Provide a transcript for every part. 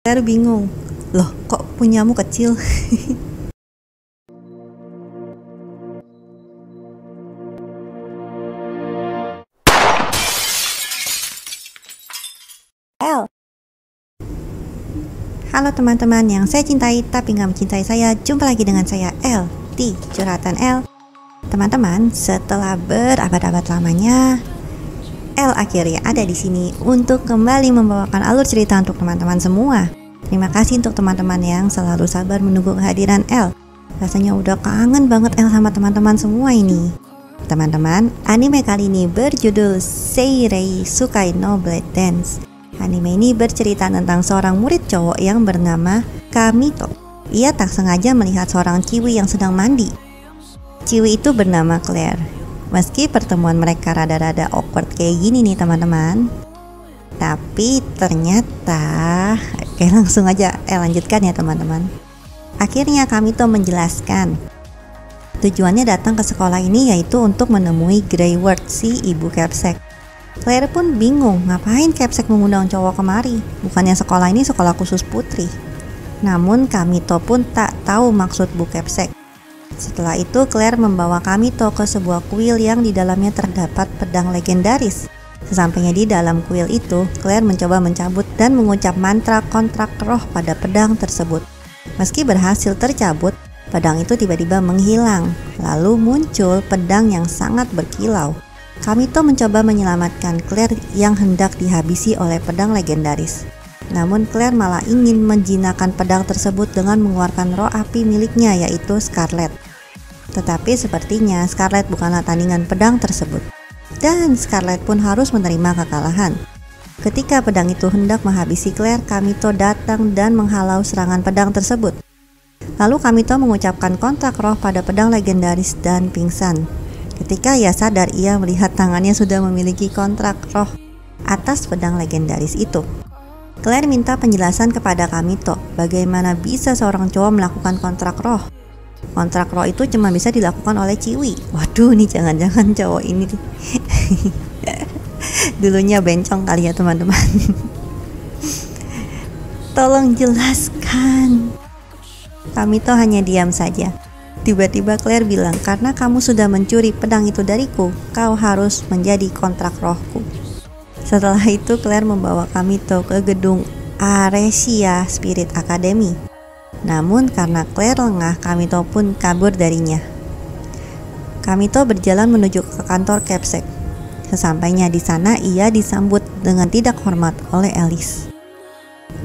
Claire bingung, loh kok punyamu kecil? L. Halo teman-teman yang saya cintai tapi nggak mencintai saya. Jumpa lagi dengan saya L di Curhatan L. Teman-teman, setelah berabad-abad lamanya, L akhirnya ada di sini untuk kembali membawakan alur cerita untuk teman-teman semua. Terima kasih untuk teman-teman yang selalu sabar menunggu kehadiran L. Rasanya udah kangen banget L sama teman-teman semua ini. Teman-teman, anime kali ini berjudul Seirei Sukai no Blade Dance. Anime ini bercerita tentang seorang murid cowok yang bernama Kamito. Ia tak sengaja melihat seorang ciwi yang sedang mandi. Ciwi itu bernama Claire. Meski pertemuan mereka rada-rada awkward kayak gini nih teman-teman, tapi ternyata langsung aja lanjutkan ya teman-teman. Akhirnya Kamito menjelaskan tujuannya datang ke sekolah ini yaitu untuk menemui Greyward, si ibu Capsec. Claire pun bingung, ngapain Capsec mengundang cowok kemari? Bukannya sekolah ini sekolah khusus putri. Namun Kamito pun tak tahu maksud Bu Capsec. Setelah itu Claire membawa Kamito ke sebuah kuil yang di dalamnya terdapat pedang legendaris. Sesampainya di dalam kuil itu, Claire mencoba mencabut dan mengucap mantra kontrak roh pada pedang tersebut. Meski berhasil tercabut, pedang itu tiba-tiba menghilang. Lalu muncul pedang yang sangat berkilau. Kamito mencoba menyelamatkan Claire yang hendak dihabisi oleh pedang legendaris. Namun Claire malah ingin menjinakkan pedang tersebut dengan mengeluarkan roh api miliknya, yaitu Scarlet. Tetapi sepertinya Scarlet bukanlah tandingan pedang tersebut. Dan Scarlet pun harus menerima kekalahan. Ketika pedang itu hendak menghabisi Claire, Kamito datang dan menghalau serangan pedang tersebut. Lalu Kamito mengucapkan kontrak roh pada pedang legendaris dan pingsan. Ketika ia sadar, ia melihat tangannya sudah memiliki kontrak roh atas pedang legendaris itu. Claire minta penjelasan kepada Kamito, bagaimana bisa seorang cowok melakukan kontrak roh. Kontrak roh itu cuma bisa dilakukan oleh ciwi. Waduh, nih jangan-jangan cowok ini dulunya bencong kali ya teman-teman. Tolong jelaskan. Kamito hanya diam saja. Tiba-tiba Claire bilang, karena kamu sudah mencuri pedang itu dariku, kau harus menjadi kontrak rohku. Setelah itu Claire membawa Kamito ke gedung Aresia Spirit Academy. Namun karena Claire lengah, Kamito pun kabur darinya. Kamito berjalan menuju ke kantor Capsec. Sesampainya di sana, ia disambut dengan tidak hormat oleh Alice.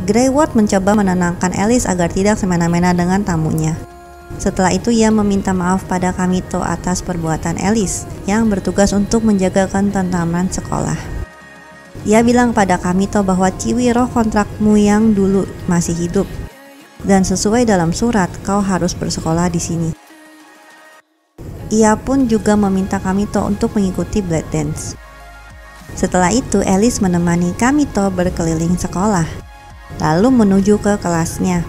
Greyward mencoba menenangkan Alice agar tidak semena-mena dengan tamunya. Setelah itu ia meminta maaf pada Kamito atas perbuatan Alice yang bertugas untuk menjaga ketentraman sekolah. Ia bilang pada Kamito bahwa ciwi roh kontrakmu yang dulu masih hidup. Dan sesuai dalam surat, kau harus bersekolah di sini. Ia pun juga meminta Kamito untuk mengikuti Blade Dance. Setelah itu, Alice menemani Kamito berkeliling sekolah, lalu menuju ke kelasnya.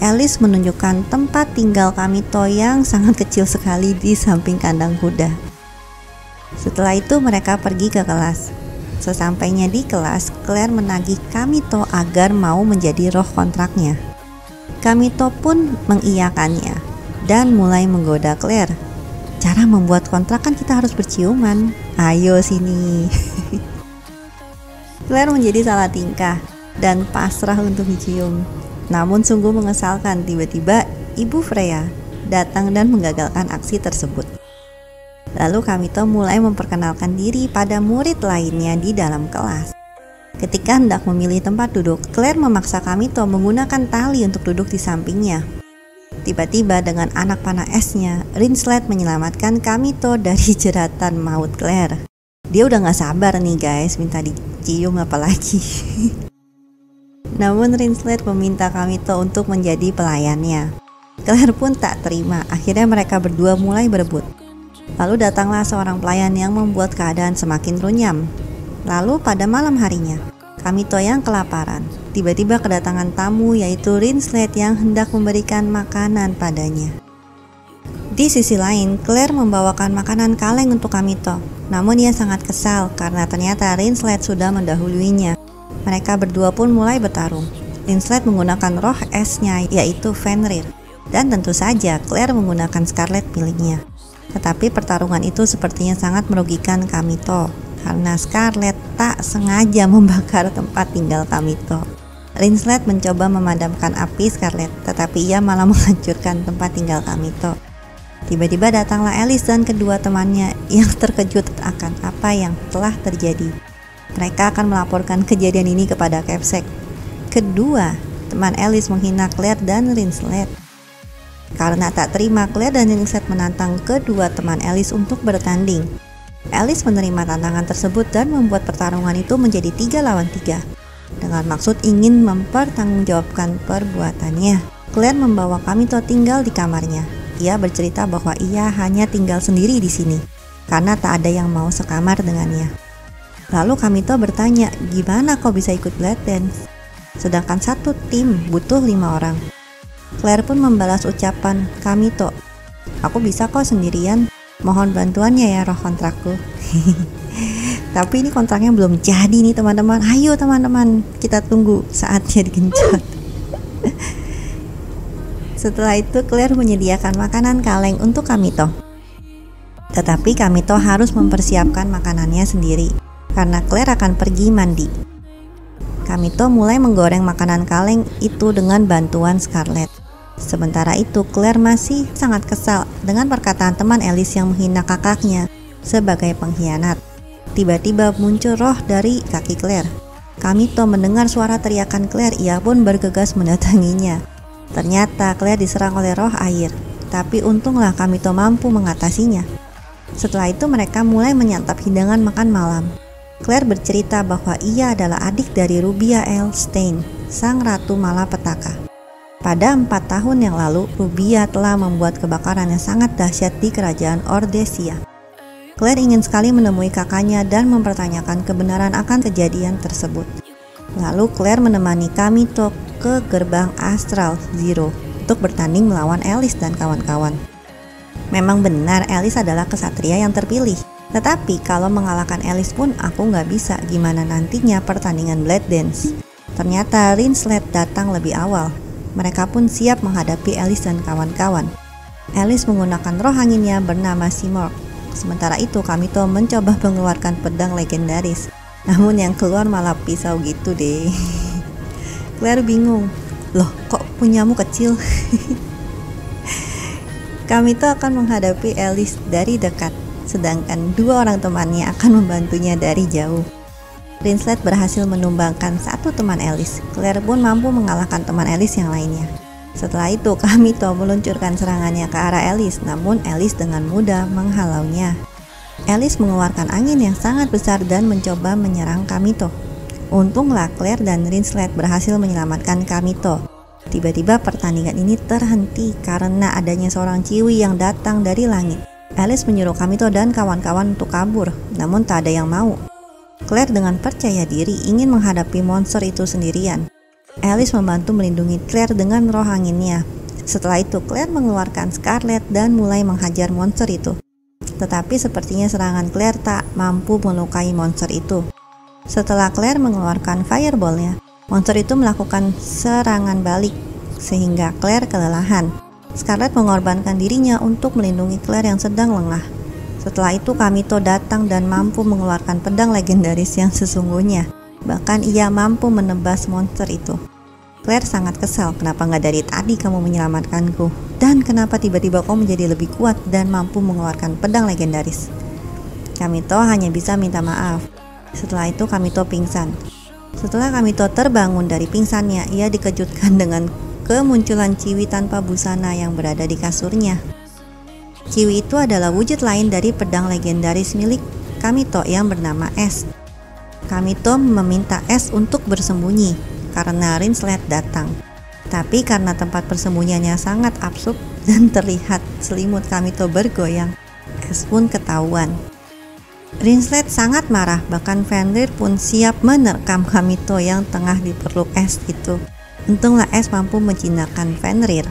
Alice menunjukkan tempat tinggal Kamito yang sangat kecil sekali di samping kandang kuda. Setelah itu mereka pergi ke kelas. Sesampainya di kelas, Claire menagih Kamito agar mau menjadi roh kontraknya. Kamito pun mengiyakannya dan mulai menggoda Claire. Cara membuat kontrak kan kita harus berciuman. Ayo sini. Claire menjadi salah tingkah dan pasrah untuk dicium. Namun sungguh mengesalkan, tiba-tiba Ibu Freya datang dan menggagalkan aksi tersebut. Lalu Kamito mulai memperkenalkan diri pada murid lainnya di dalam kelas. Ketika hendak memilih tempat duduk, Claire memaksa Kamito menggunakan tali untuk duduk di sampingnya. Tiba-tiba dengan anak panah esnya, Rinslet menyelamatkan Kamito dari jeratan maut Claire. Dia udah gak sabar nih guys, minta dicium apalagi. Namun Rinslet meminta Kamito untuk menjadi pelayannya. Claire pun tak terima, akhirnya mereka berdua mulai berebut. Lalu datanglah seorang pelayan yang membuat keadaan semakin runyam. Lalu pada malam harinya, Kamito yang kelaparan. Tiba-tiba kedatangan tamu yaitu Rinslet yang hendak memberikan makanan padanya. Di sisi lain, Claire membawakan makanan kaleng untuk Kamito. Namun ia sangat kesal karena ternyata Rinslet sudah mendahuluinya. Mereka berdua pun mulai bertarung. Rinslet menggunakan roh esnya yaitu Fenrir, dan tentu saja Claire menggunakan Scarlet miliknya. Tetapi pertarungan itu sepertinya sangat merugikan Kamito, karena Scarlet tak sengaja membakar tempat tinggal Kamito. Rinslet mencoba memadamkan api Scarlet, tetapi ia malah menghancurkan tempat tinggal Kamito. Tiba-tiba datanglah Alice dan kedua temannya yang terkejut akan apa yang telah terjadi. Mereka akan melaporkan kejadian ini kepada Capsec. Kedua teman Alice menghina Claire dan Rinslet. Karena tak terima, Claire dan Rinslet menantang kedua teman Alice untuk bertanding. Alice menerima tantangan tersebut dan membuat pertarungan itu menjadi 3 lawan 3 dengan maksud ingin mempertanggungjawabkan perbuatannya. Claire membawa Kamito tinggal di kamarnya. Ia bercerita bahwa ia hanya tinggal sendiri di sini karena tak ada yang mau sekamar dengannya. Lalu Kamito bertanya, gimana kau bisa ikut Blood Dance? Sedangkan satu tim butuh 5 orang. Claire pun membalas ucapan Kamito, aku bisa kok sendirian, mohon bantuannya ya roh kontrakku. Tapi ini kontraknya belum jadi nih teman-teman. Ayo teman-teman, kita tunggu saatnya digenjot. Setelah itu Claire menyediakan makanan kaleng untuk Kamito. Tetapi Kamito harus mempersiapkan makanannya sendiri karena Claire akan pergi mandi. Kamito mulai menggoreng makanan kaleng itu dengan bantuan Scarlet. Sementara itu Claire masih sangat kesal dengan perkataan teman Alice yang menghina kakaknya sebagai pengkhianat. Tiba-tiba muncul roh dari kaki Claire. Kamito mendengar suara teriakan Claire, ia pun bergegas mendatanginya. Ternyata Claire diserang oleh roh air, tapi untunglah Kamito mampu mengatasinya. Setelah itu mereka mulai menyantap hidangan makan malam. Claire bercerita bahwa ia adalah adik dari Rubia L. Stein, sang ratu malapetaka. Pada 4 tahun yang lalu, Rubia telah membuat kebakaran yang sangat dahsyat di kerajaan Ordesia. Claire ingin sekali menemui kakaknya dan mempertanyakan kebenaran akan kejadian tersebut. Lalu Claire menemani Kamito ke gerbang Astral Zero untuk bertanding melawan Alice dan kawan-kawan. Memang benar Alice adalah kesatria yang terpilih. Tetapi kalau mengalahkan Alice pun aku nggak bisa, gimana nantinya pertandingan Blood Dance. Ternyata Rinslet datang lebih awal. Mereka pun siap menghadapi Alice dan kawan-kawan. Alice menggunakan roh anginnya bernama Simorgh. Sementara itu Kamito mencoba mengeluarkan pedang legendaris. Namun yang keluar malah pisau gitu deh. Claire bingung. Loh kok punyamu kecil? Kamito akan menghadapi Alice dari dekat. Sedangkan 2 orang temannya akan membantunya dari jauh. Rinslet berhasil menumbangkan satu teman Alice. Claire pun mampu mengalahkan teman Alice yang lainnya. Setelah itu Kamito meluncurkan serangannya ke arah Alice, namun Alice dengan mudah menghalaunya. Alice mengeluarkan angin yang sangat besar dan mencoba menyerang Kamito. Untunglah Claire dan Rinslet berhasil menyelamatkan Kamito. Tiba-tiba pertandingan ini terhenti karena adanya seorang ciwi yang datang dari langit. Alice menyuruh Kamito dan kawan-kawan untuk kabur, namun tak ada yang mau. Claire dengan percaya diri ingin menghadapi monster itu sendirian. Alice membantu melindungi Claire dengan roh anginnya. Setelah itu Claire mengeluarkan Scarlet dan mulai menghajar monster itu. Tetapi sepertinya serangan Claire tak mampu melukai monster itu. Setelah Claire mengeluarkan fireball-nya, monster itu melakukan serangan balik sehingga Claire kelelahan. Scarlet mengorbankan dirinya untuk melindungi Claire yang sedang lengah. Setelah itu Kamito datang dan mampu mengeluarkan pedang legendaris yang sesungguhnya. Bahkan ia mampu menebas monster itu. Claire sangat kesal, kenapa nggak dari tadi kamu menyelamatkanku? Dan kenapa tiba-tiba kau menjadi lebih kuat dan mampu mengeluarkan pedang legendaris? Kamito hanya bisa minta maaf. Setelah itu Kamito pingsan. Setelah Kamito terbangun dari pingsannya, ia dikejutkan dengan kemunculan ciwi tanpa busana yang berada di kasurnya. Ciwi itu adalah wujud lain dari pedang legendaris milik Kamito yang bernama S. Kamito meminta S untuk bersembunyi karena Rinslet datang. Tapi karena tempat persembunyiannya sangat absurd dan terlihat selimut Kamito bergoyang, S pun ketahuan. Rinslet sangat marah, bahkan Fenrir pun siap menerkam Kamito yang tengah dipeluk S itu. Untunglah S mampu menjinakkan Fenrir.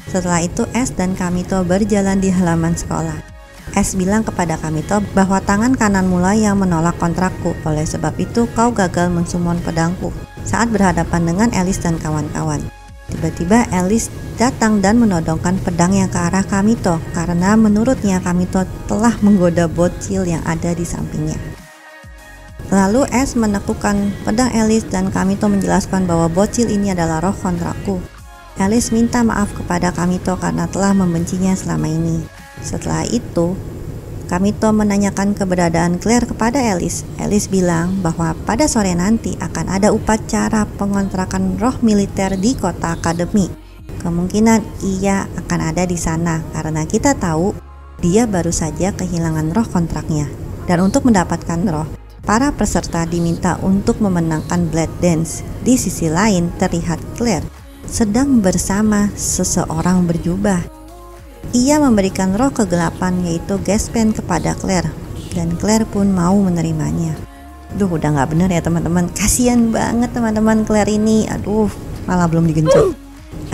Setelah itu S dan Kamito berjalan di halaman sekolah. S bilang kepada Kamito bahwa tangan kananmu lah yang menolak kontrakku. Oleh sebab itu kau gagal mensummon pedangku saat berhadapan dengan Alice dan kawan-kawan. Tiba-tiba Alice datang dan menodongkan pedang yang ke arah Kamito karena menurutnya Kamito telah menggoda bocil yang ada di sampingnya. Lalu S menekukkan pedang Alice dan Kamito menjelaskan bahwa bocil ini adalah roh kontrakku. Alice minta maaf kepada Kamito karena telah membencinya selama ini. Setelah itu, Kamito menanyakan keberadaan Claire kepada Alice. Alice bilang bahwa pada sore nanti akan ada upacara pengontrakan roh militer di kota akademi. Kemungkinan ia akan ada di sana karena kita tahu dia baru saja kehilangan roh kontraknya. Dan untuk mendapatkan roh, para peserta diminta untuk memenangkan Blood Dance. Di sisi lain terlihat Claire sedang bersama seseorang berjubah. Ia memberikan roh kegelapan yaitu Gaspen kepada Claire dan Claire pun mau menerimanya. Duh, udah nggak bener ya teman-teman, kasihan banget teman-teman Claire ini. Aduh, malah belum digenjot.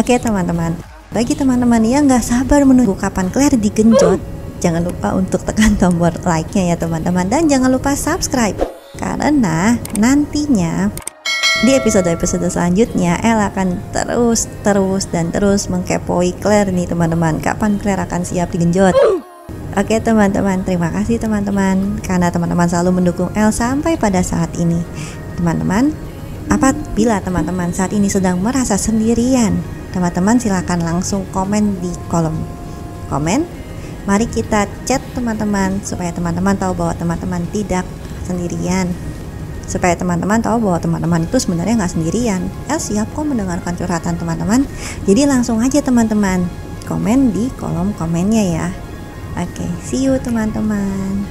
Oke teman-teman, bagi teman-teman yang nggak sabar menunggu kapan Claire digenjot, jangan lupa untuk tekan tombol like-nya ya teman-teman, dan jangan lupa subscribe karena nantinya di episode-episode selanjutnya El akan terus mengkepoi Claire nih teman-teman. Kapan Claire akan siap digenjot? Oke teman-teman, terima kasih teman-teman karena teman-teman selalu mendukung El sampai pada saat ini. Teman-teman, apabila teman-teman saat ini sedang merasa sendirian, teman-teman silakan langsung komen di kolom komen. Mari kita chat teman-teman supaya teman-teman tahu bahwa teman-teman tidak sendirian. Supaya teman-teman tahu bahwa teman-teman itu sebenarnya nggak sendirian. El siap kok mendengarkan curhatan teman-teman. Jadi langsung aja teman-teman komen di kolom komennya ya. Oke, see you teman-teman.